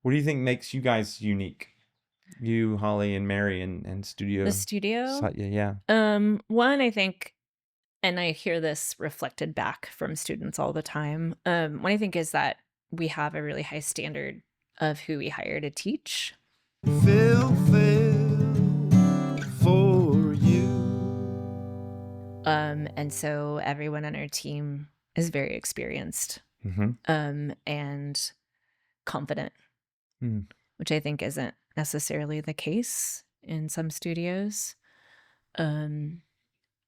What do you think makes you guys unique? You, Holly, and Mary, and Studio The studio? Satya, yeah. One, I think, and I hear this reflected back from students all the time. One, I think, is that we have a really high standard of who we hire to teach. Fail for you. And so everyone on our team is very experienced, and confident, which I think isn't necessarily the case in some studios. And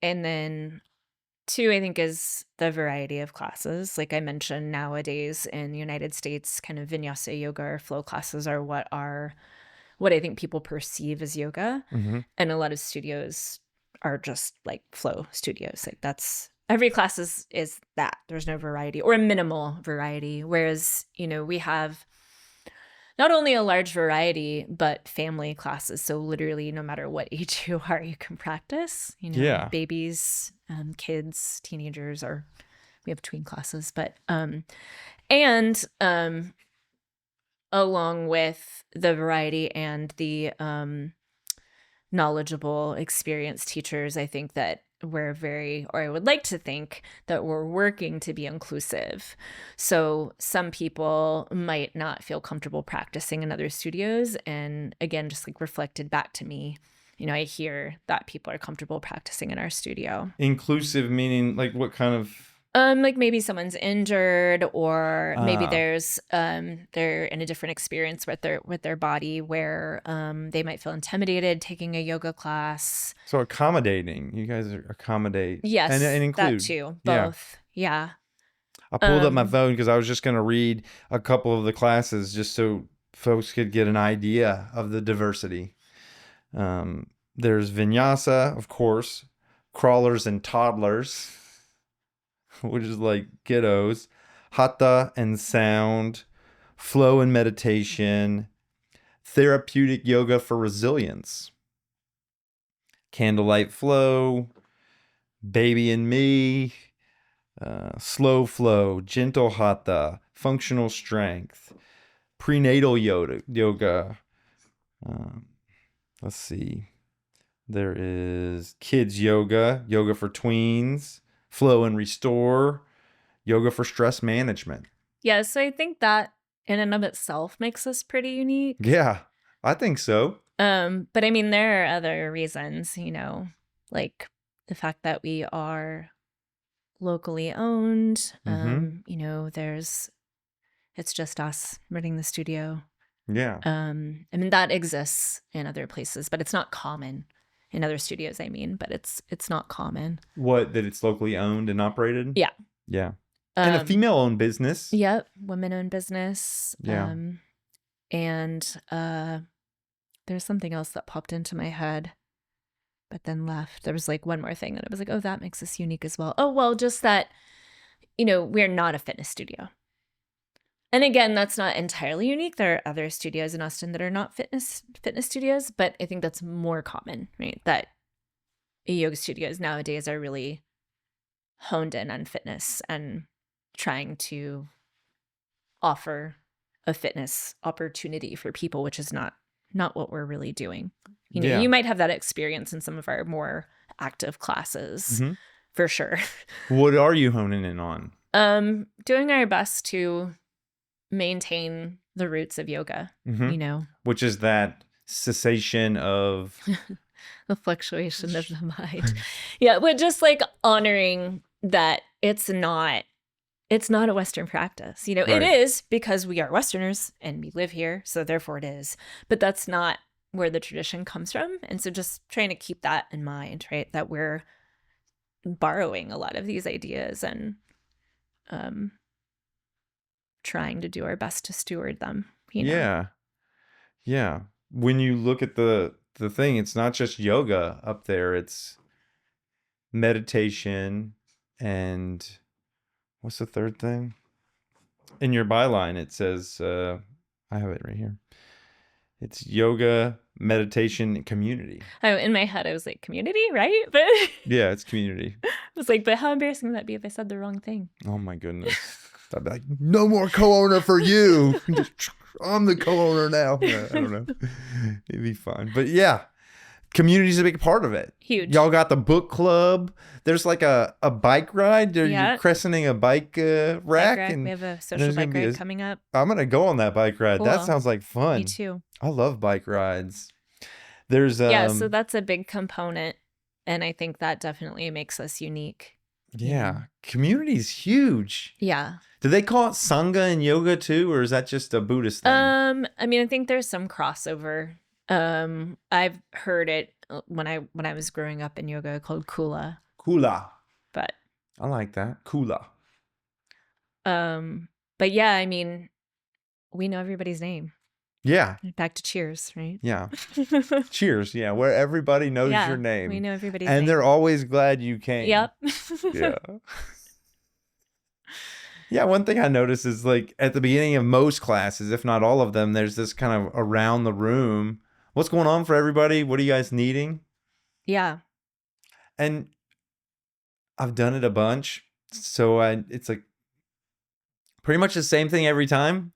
then two, I think, is the variety of classes. Like I mentioned, nowadays in the United States, kind of vinyasa yoga or flow classes are what I think people perceive as yoga. And a lot of studios are just like flow studios. Like that's every class is that. There's no variety or a minimal variety. Whereas, we have not only a large variety, but family classes. So literally no matter what age you are, you can practice, Yeah. babies, kids, teenagers, or we have tween classes, but, along with the variety and the, knowledgeable, experienced teachers, I think that I would like to think that we're working to be inclusive. So some people might not feel comfortable practicing in other studios. And again, just like reflected back to me, I hear that people are comfortable practicing in our studio. Inclusive meaning like what kind of? Like maybe someone's injured, or maybe they're in a different experience with their body where they might feel intimidated taking a yoga class. So accommodating. You guys accommodate. Yes, and include. that too. Both. Yeah. I pulled up my phone because I was just going to read a couple of the classes just so folks could get an idea of the diversity. There's vinyasa, of course, crawlers and toddlers, which is like kiddos, hatha and sound, flow and meditation, therapeutic yoga for resilience, candlelight flow, baby and me, slow flow, gentle hatha, functional strength, prenatal yoga. Let's see. There is kids yoga, yoga for tweens, flow and restore, yoga for stress management. Yeah, so I think that in and of itself makes us pretty unique. Yeah, I think so. But I mean, there are other reasons, like the fact that we are locally owned. It's just us running the studio. Yeah. I mean, that exists in other places, but it's not common in other studios, but it's not common. What, that it's locally owned and operated? Yeah. Yeah. And a female-owned business. Yep. Women-owned business. Yeah. And there's something else that popped into my head, but then left. There was like one more thing that I was like, oh, that makes us unique as well. Oh, well, just that, we're not a fitness studio. And again, that's not entirely unique. There are other studios in Austin that are not fitness studios, but I think that's more common, right? That yoga studios nowadays are really honed in on fitness and trying to offer a fitness opportunity for people, which is not what we're really doing. You might have that experience in some of our more active classes, for sure. What are you honing in on? Doing our best to maintain the roots of yoga, which is that cessation of the fluctuation of the mind. Yeah, but just like honoring that it's not a Western practice. Right. It is because we are Westerners and we live here, so therefore it is. But that's not where the tradition comes from. And so just trying to keep that in mind, right? That we're borrowing a lot of these ideas and trying to do our best to steward them. Yeah. When you look at the thing, it's not just yoga up there. It's meditation and what's the third thing? In your byline, it says, I have it right here. It's yoga, meditation, and community. Oh, in my head, I was like, community, right? But yeah, it's community. I was like, but how embarrassing would that be if I said the wrong thing? Oh my goodness. I'd be like, no more co-owner for you. I'm the co-owner now. I don't know. It'd be fun. But yeah, community's a big part of it. Huge. Y'all got the book club. There's like a bike ride. You're Yeah. crescenting a bike rack. And we have a social bike ride coming up. I'm going to go on that bike ride. Cool. That sounds like fun. Me too. I love bike rides. There's yeah, so that's a big component. And I think that definitely makes us unique. Yeah. Community's huge. Yeah. Do they call it Sangha in yoga too, or is that just a Buddhist thing? I mean, I think there's some crossover. I've heard it when I was growing up in yoga called Kula. Kula. But I like that. Kula. But yeah, I mean, we know everybody's name. Yeah. Back to Cheers, right? Yeah. Cheers. Yeah. Where everybody knows your name. We know everybody's name. And they're always glad you came. Yep. Yeah. Yeah. One thing I noticed is like at the beginning of most classes, if not all of them, there's this kind of around the room. What's going on for everybody? What are you guys needing? Yeah. And I've done it a bunch. So it's like pretty much the same thing every time.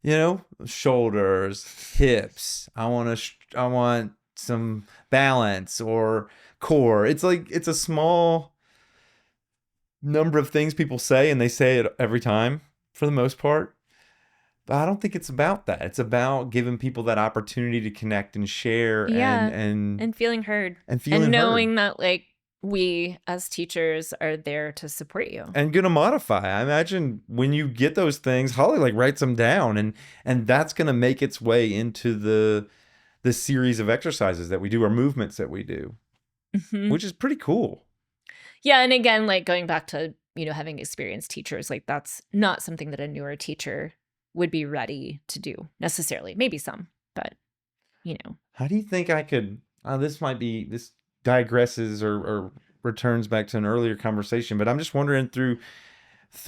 You know, shoulders, hips. I want some balance or core. It's like it's a small number of things people say, and they say it every time for the most part. But I don't think it's about that. It's about giving people that opportunity to connect and share, and feeling heard, and knowing that like we as teachers are there to support you and gonna modify. I imagine when you get those things, Holly like writes them down, and that's gonna make its way into the series of exercises that we do, or movements that we do, which is pretty cool. Yeah, and again, like going back to having experienced teachers, like that's not something that a newer teacher would be ready to do necessarily. Maybe some, but How do you think I could? This digresses or returns back to an earlier conversation, but I'm just wondering through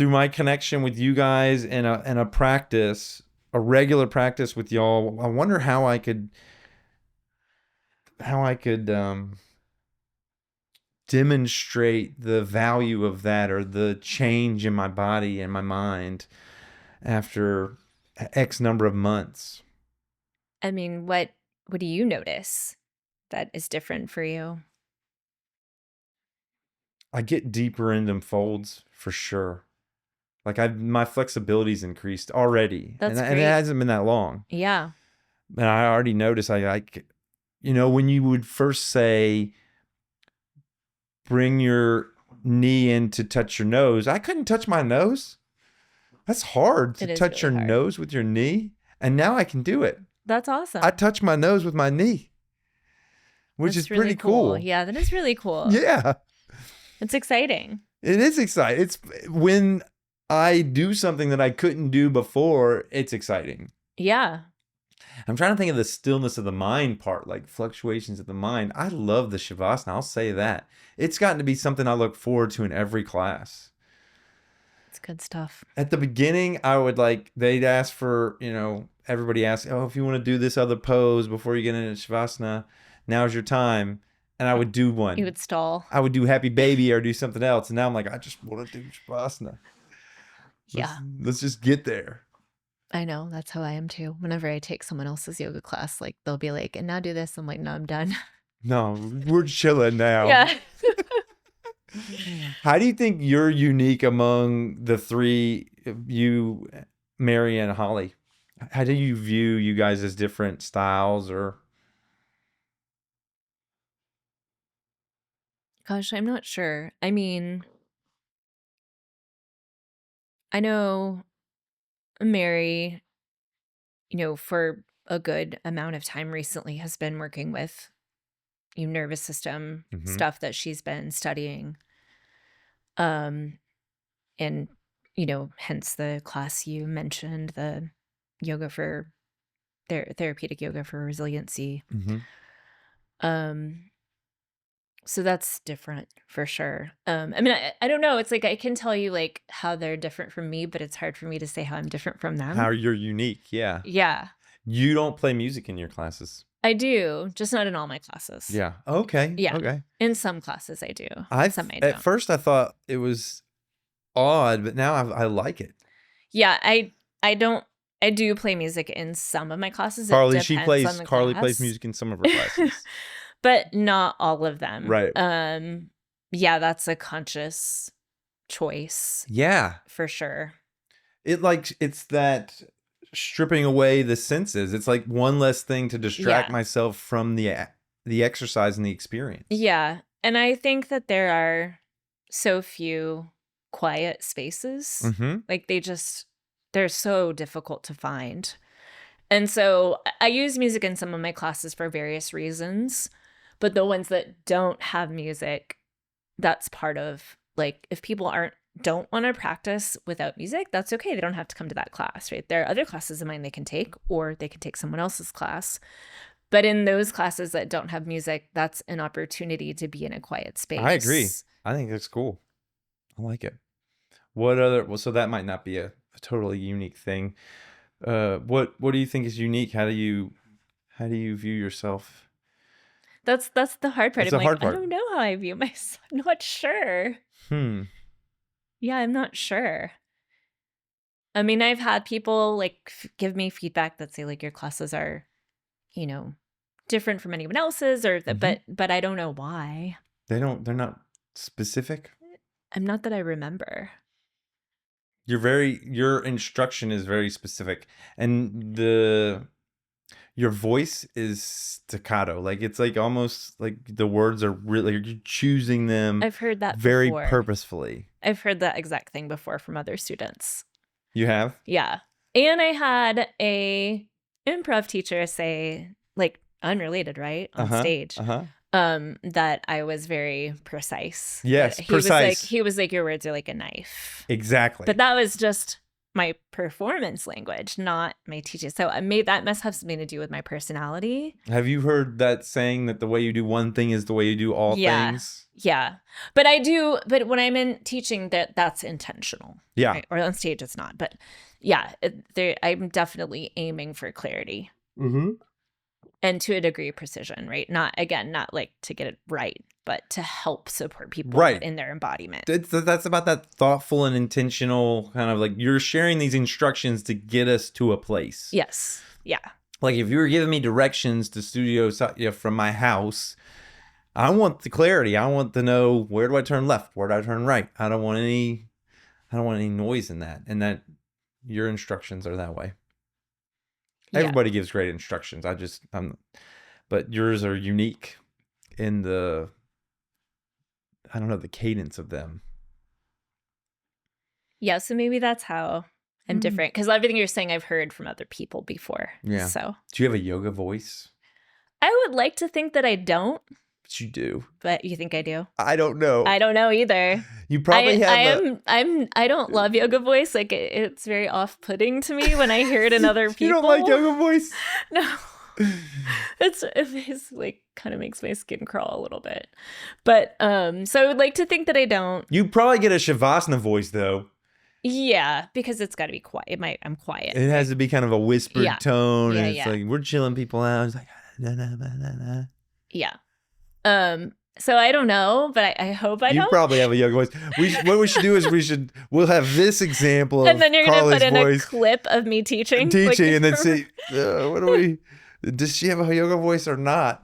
my connection with you guys and a practice, a regular practice with y'all, I wonder how I could demonstrate the value of that, or the change in my body and my mind after X number of months. I mean, what do you notice that is different for you? I get deeper into folds for sure. Like my flexibility's increased already. That's great. And it hasn't been that long. Yeah. And I already noticed when you would first say, bring your knee in to touch your nose, I couldn't touch my nose. That's hard to touch your nose with your knee. And now I can do it. That's awesome. I touch my nose with my knee, which is pretty cool. Yeah, that is really cool. Yeah. It's exciting. It is exciting. It's when I do something that I couldn't do before, it's exciting. Yeah. I'm trying to think of the stillness of the mind part, like fluctuations of the mind. I love the Shavasana. I'll say that. It's gotten to be something I look forward to in every class. It's good stuff. At the beginning, I would they'd ask for, everybody asks, oh, if you want to do this other pose before you get into Shavasana, now's your time. And I would do one. You would stall. I would do Happy Baby or do something else. And now I'm like, I just want to do Shavasana. Let's just get there. I know. That's how I am too. Whenever I take someone else's yoga class, like they'll be like, and now do this. I'm like, no, I'm done. No, we're chilling now. Yeah. How do you think you're unique among the three, you, Mary, and Holly? How do you view you guys as different styles or? Gosh, I'm not sure. I mean, I know Mary, for a good amount of time recently has been working with nervous system stuff that she's been studying. And, hence the class you mentioned, the yoga for therapeutic yoga for resiliency. So that's different for sure. I mean, I don't know. It's like I can tell you like how they're different from me, but it's hard for me to say how I'm different from them. How you're unique, yeah. Yeah. You don't play music in your classes. I do, just not in all my classes. Yeah. Okay. Yeah. Okay. In some classes I do. Some I don't. At first I thought it was odd, but now I like it. Yeah, I I do play music in some of my classes. Karlie, It depends on the Karlie class. plays music in some of her classes. But not all of them. Right. Yeah, that's a conscious choice. Yeah. For sure. It's that stripping away the senses. It's like one less thing to distract myself from the exercise and the experience. Yeah. And I think that there are so few quiet spaces. Mm-hmm. Like they're so difficult to find. And so I use music in some of my classes for various reasons, but the ones that don't have music, that's part of, like, if people don't want to practice without music, that's okay. They don't have to come to that class, right? There are other classes of mine they can take, or they can take someone else's class. But in those classes that don't have music, that's an opportunity to be in a quiet space. I agree. I think that's cool. I like it. So that might not be a totally unique thing. What do you think is unique? How do you view yourself? That's the hard part. That's the hard part. I don't know how I view myself. I'm not sure. Yeah, I'm not sure. I mean, I've had people like give me feedback that say like your classes are, different from anyone else's, or that, but I don't know why. They're not specific. I'm not that I remember. Your instruction is very specific, and your voice is staccato. Like it's like almost like the words are really, you're choosing them. I've heard that very before. Purposefully. I've heard that exact thing before from other students. You have? Yeah. And I had a improv teacher say, like, unrelated, right? On stage. That I was very precise. Yes, precise. He was like, your words are like a knife. Exactly. But that was just my performance language, not my teaching. So that must have something to do with my personality. Have you heard that saying that the way you do one thing is the way you do all things? Yeah. But when I'm in teaching, that's intentional. Yeah. Right? Or on stage, it's not. But yeah, I'm definitely aiming for clarity. Mm-hmm. And to a degree, precision, right? Not like to get it right, but to help support people in their embodiment. That's about that thoughtful and intentional kind of like, you're sharing these instructions to get us to a place. Yes. Yeah. Like if you were giving me directions to Studio Satya from my house, I want the clarity. I want to know, where do I turn left? Where do I turn right? I don't want any noise in that. And that your instructions are that way. Everybody gives great instructions. But yours are unique in the cadence of them. Yeah, so maybe that's how I'm different. Because everything you're saying I've heard from other people before. Yeah. So do you have a yoga voice? I would like to think that I don't. But you do. But you think I do? I don't know. I don't know either. You probably I don't love yoga voice. Like it's very off-putting to me when I hear it in other people. You don't like yoga voice? No. It's like kind of makes my skin crawl a little bit. But so I would like to think that I don't. You probably get a Shavasana voice though. Yeah, because it's got to be quiet. I'm quiet. It has to be kind of a whispered tone, and it's like we're chilling people out. It's like Yeah. So I don't know, but I hope I don't. You probably have a yoga voice. What we should do is we'll have this example of and then you're gonna Karlie's put in voice, a clip of me teaching, and then see what do we? Does she have a yoga voice or not?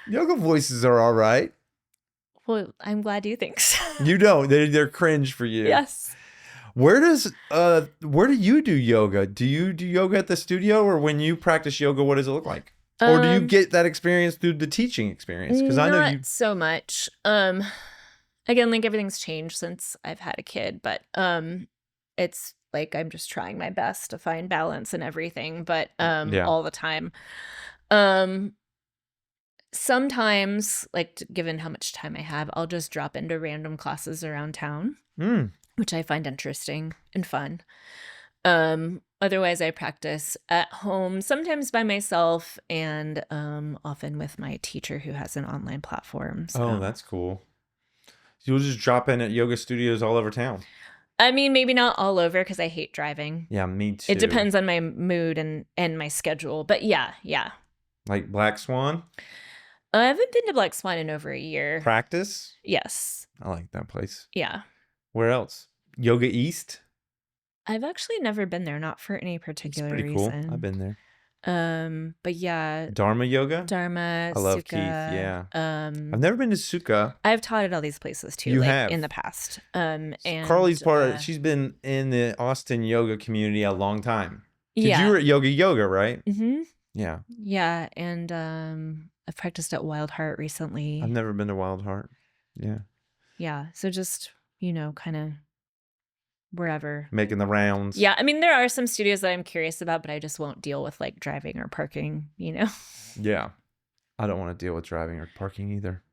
Yoga voices are all right. Well, I'm glad you think so. You don't. They're cringe for you. Yes. Where do you do yoga? Do you do yoga at the studio, or when you practice yoga, what does it look like? Or do you get that experience through the teaching experience? Because I know you. Not so much. Again, like everything's changed since I've had a kid, but it's like I'm just trying my best to find balance and everything, but all the time. Sometimes, like given how much time I have, I'll just drop into random classes around town, which I find interesting and fun. Otherwise, I practice at home, sometimes by myself, and often with my teacher who has an online platform. So. Oh, that's cool. You'll just drop in at yoga studios all over town. I mean, maybe not all over because I hate driving. Yeah, me too. It depends on my mood and my schedule. But yeah. Like Black Swan? I haven't been to Black Swan in over a year. Practice? Yes. I like that place. Yeah. Where else? Yoga East? I've actually never been there, not for any It's particular pretty cool. I've reason. been there. But yeah, Dharma yoga? Dharma, I love Keith. Sukha. Yeah. I've never been to Sukha. I've taught at all these places too, You like have. in the past. And Karlie's she's been in the Austin yoga community a long time. 'Cause yeah. you were at Yoga, right? Mm-hmm. Yeah. Yeah, and I've practiced at Wild Heart recently. I've never been to Wild Heart. Yeah. Yeah, so just, kind of wherever. Making the rounds. Yeah, I mean, there are some studios that I'm curious about, but I just won't deal with like driving or parking, Yeah. I don't want to deal with driving or parking either.